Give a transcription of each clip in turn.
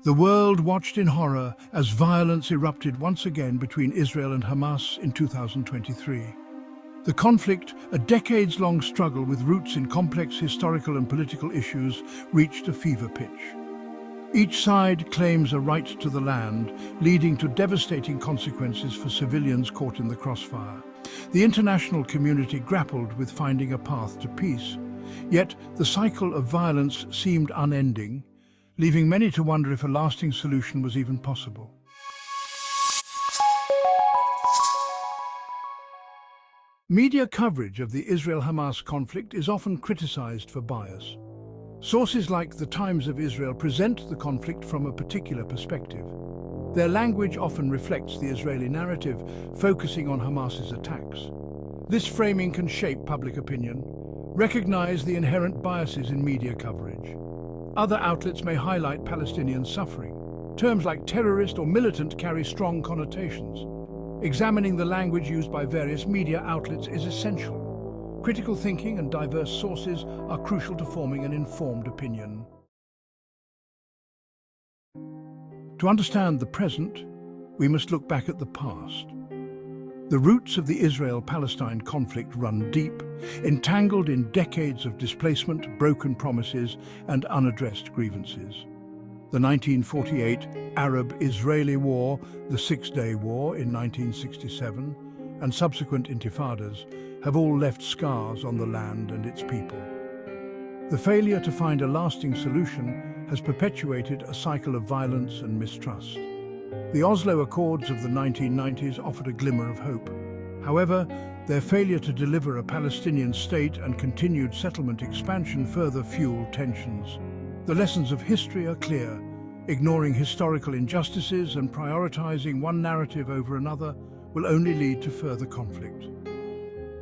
The world watched in horror as violence erupted once again between Israel and Hamas in 2023. The conflict, a decades-long struggle with roots in complex historical and political issues, reached a fever pitch. Each side claims a right to the land, leading to devastating consequences for civilians caught in the crossfire. The international community grappled with finding a path to peace. Yet the cycle of violence seemed unending, leaving many to wonder if a lasting solution was even possible. Media coverage of the Israel-Hamas conflict is often criticized for bias. Sources like the Times of Israel present the conflict from a particular perspective. Their language often reflects the Israeli narrative, focusing on Hamas's attacks. This framing can shape public opinion. Recognize the inherent biases in media coverage. Other outlets may highlight Palestinian suffering. Terms like terrorist or militant carry strong connotations. Examining the language used by various media outlets is essential. Critical thinking and diverse sources are crucial to forming an informed opinion. To understand the present, we must look back at the past. The roots of the Israel-Palestine conflict run deep, entangled in decades of displacement, broken promises, and unaddressed grievances. The 1948 Arab-Israeli War, the Six-Day War in 1967, and subsequent intifadas have all left scars on the land and its people. The failure to find a lasting solution has perpetuated a cycle of violence and mistrust. The Oslo Accords of the 1990s offered a glimmer of hope. However, their failure to deliver a Palestinian state and continued settlement expansion further fueled tensions. The lessons of history are clear. Ignoring historical injustices and prioritizing one narrative over another will only lead to further conflict.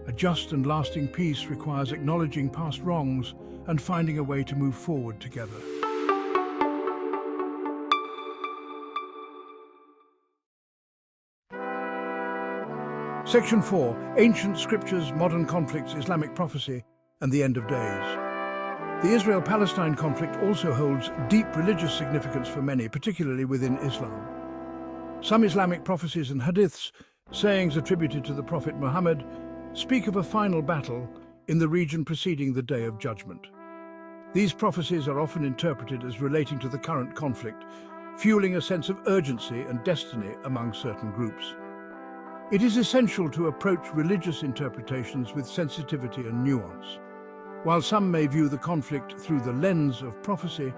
A just and lasting peace requires acknowledging past wrongs and finding a way to move forward together. Section 4. Ancient Scriptures, Modern Conflicts, Islamic Prophecy, and the End of Days. The Israel-Palestine conflict also holds deep religious significance for many, particularly within Islam. Some Islamic prophecies and hadiths, sayings attributed to the Prophet Muhammad, speak of a final battle in the region preceding the Day of Judgment. These prophecies are often interpreted as relating to the current conflict, fueling a sense of urgency and destiny among certain groups. It is essential to approach religious interpretations with sensitivity and nuance. While some may view the conflict through the lens of prophecy,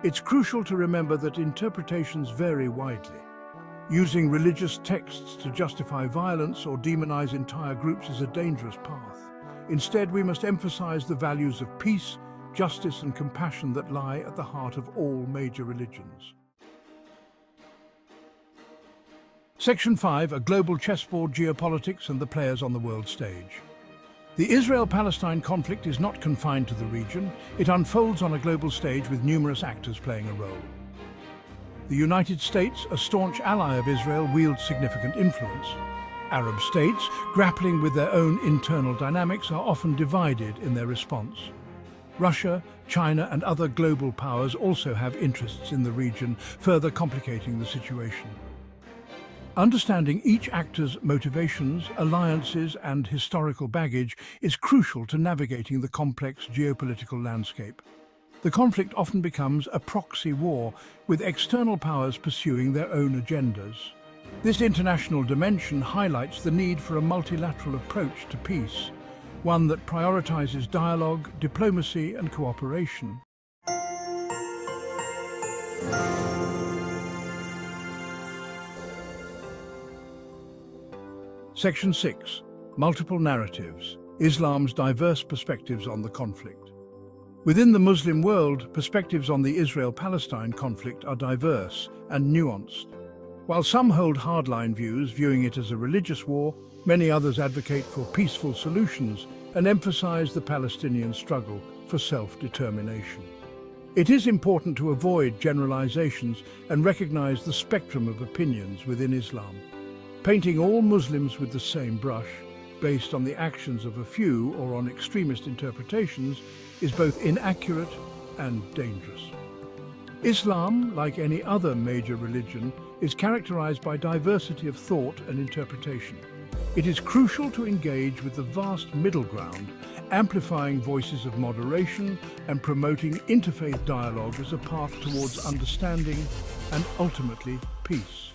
it's crucial to remember that interpretations vary widely. Using religious texts to justify violence or demonize entire groups is a dangerous path. Instead, we must emphasize the values of peace, justice, and compassion that lie at the heart of all major religions. Section 5. A global chessboard, geopolitics, and the players on the world stage. The Israel-Palestine conflict is not confined to the region. It unfolds on a global stage with numerous actors playing a role. The United States, a staunch ally of Israel, wields significant influence. Arab states, grappling with their own internal dynamics, are often divided in their response. Russia, China, and other global powers also have interests in the region, further complicating the situation. Understanding each actor's motivations, alliances, and historical baggage is crucial to navigating the complex geopolitical landscape. The conflict often becomes a proxy war, with external powers pursuing their own agendas. This international dimension highlights the need for a multilateral approach to peace, one that prioritizes dialogue, diplomacy, and cooperation. Section 6. Multiple narratives, Islam's diverse perspectives on the conflict. Within the Muslim world, perspectives on the Israel-Palestine conflict are diverse and nuanced. While some hold hardline views, viewing it as a religious war, many others advocate for peaceful solutions and emphasize the Palestinian struggle for self-determination. It is important to avoid generalizations and recognize the spectrum of opinions within Islam. Painting all Muslims with the same brush, based on the actions of a few or on extremist interpretations, is both inaccurate and dangerous. Islam, like any other major religion, is characterized by diversity of thought and interpretation. It is crucial to engage with the vast middle ground, amplifying voices of moderation and promoting interfaith dialogue as a path towards understanding and ultimately peace.